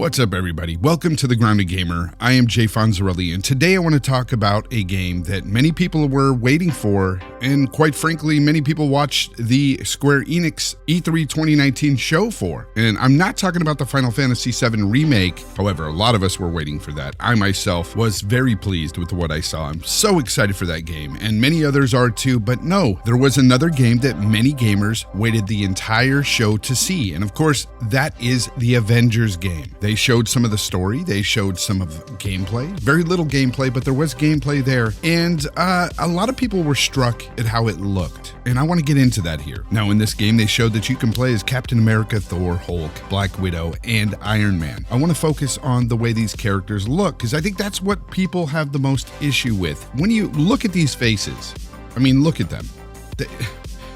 What's up, everybody? Welcome to The Grounded Gamer. I am Jay Fonzarelli, and today I want to talk about a game that many people were waiting for, and quite frankly, many people watched the Square Enix E3 2019 show for. And I'm not talking about the Final Fantasy VII Remake. However, a lot of us were waiting for that. I myself was very pleased with what I saw. I'm so excited for that game, and many others are too, but no, there was another game that many gamers waited the entire show to see, and of course, that is the Avengers game. They showed some of the story, they showed some of gameplay, very little gameplay, but there was gameplay there, and a lot of people were struck at how it looked, and I want to get into that here. Now, in this game, they showed that you can play as Captain America, Thor, Hulk, Black Widow, and Iron Man. I want to focus on the way these characters look, because I think that's what people have the most issue with. When you look at these faces, I mean, look at them.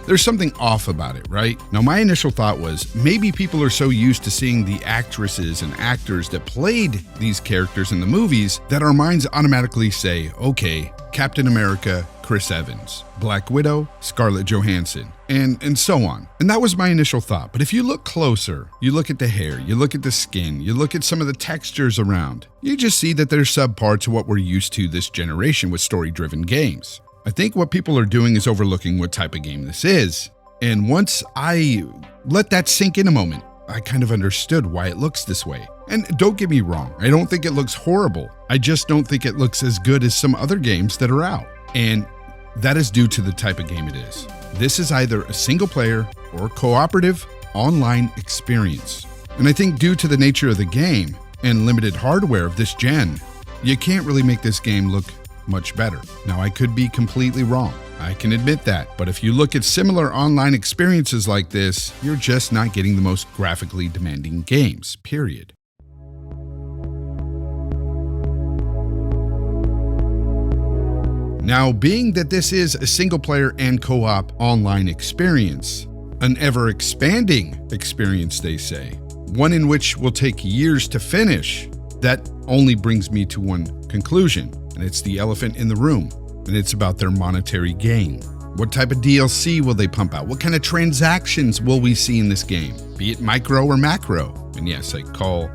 There's something off about it, right? Now, my initial thought was maybe people are so used to seeing the actresses and actors that played these characters in the movies that our minds automatically say, okay, Captain America, Chris Evans, Black Widow, Scarlett Johansson, and so on. And that was my initial thought. But if you look closer, you look at the hair, you look at the skin, you look at some of the textures around, you just see that they're subpar to what we're used to this generation with story-driven games. I think what people are doing is overlooking what type of game this is. And once I let that sink in a moment, I kind of understood why it looks this way. And don't get me wrong, I don't think it looks horrible. I just don't think it looks as good as some other games that are out. And that is due to the type of game it is. This is either a single player or cooperative online experience. And I think due to the nature of the game and limited hardware of this gen, you can't really make this game look much better. Now, I could be completely wrong. I can admit that. But if you look at similar online experiences like this, you're just not getting the most graphically demanding games, period. Now, being that this is a single player and co-op online experience, an ever-expanding experience, they say, one in which will take years to finish, that only brings me to one conclusion. And it's the elephant in the room, and it's about their monetary gain. What type of DLC will they pump out? What kind of transactions will we see in this game? Be it micro or macro. And yes, I call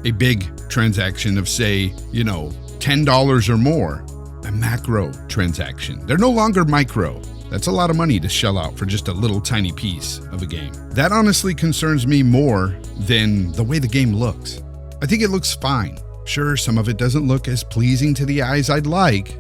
a big transaction of, say, $10 or more a macro transaction. They're no longer micro. That's a lot of money to shell out for just a little tiny piece of a game. That honestly concerns me more than the way the game looks. I think it looks fine. Sure, some of it doesn't look as pleasing to the eyes I'd like,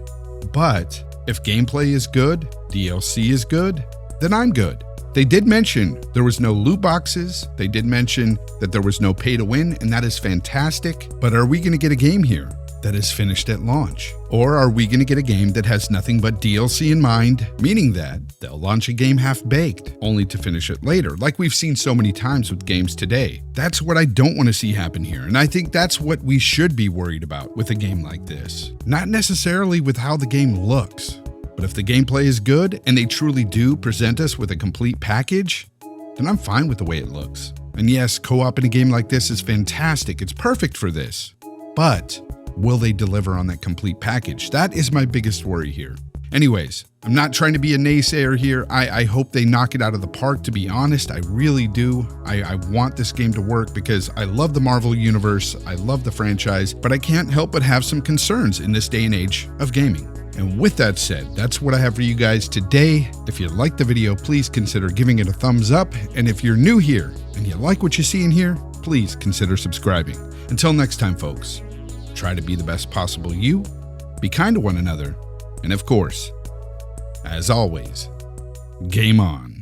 but if gameplay is good, DLC is good, then I'm good. They did mention there was no loot boxes, they did mention that there was no pay to win, and that is fantastic, but are we going to get a game here that is finished at launch? Or are we going to get a game that has nothing but DLC in mind, meaning that they'll launch a game half-baked, only to finish it later, like we've seen so many times with games today? That's what I don't want to see happen here, and I think that's what we should be worried about with a game like this. Not necessarily with how the game looks, but if the gameplay is good and they truly do present us with a complete package, then I'm fine with the way it looks. And yes, co-op in a game like this is fantastic, it's perfect for this, but will they deliver on that complete package? That is my biggest worry here. Anyways, I'm not trying to be a naysayer here. I hope they knock it out of the park, to be honest. I really do. I want this game to work because I love the Marvel Universe. I love the franchise, but I can't help but have some concerns in this day and age of gaming. And with that said, that's what I have for you guys today. If you liked the video, please consider giving it a thumbs up. And if you're new here and you like what you see in here, please consider subscribing. Until next time, folks. Try to be the best possible you, be kind to one another, and of course, as always, game on.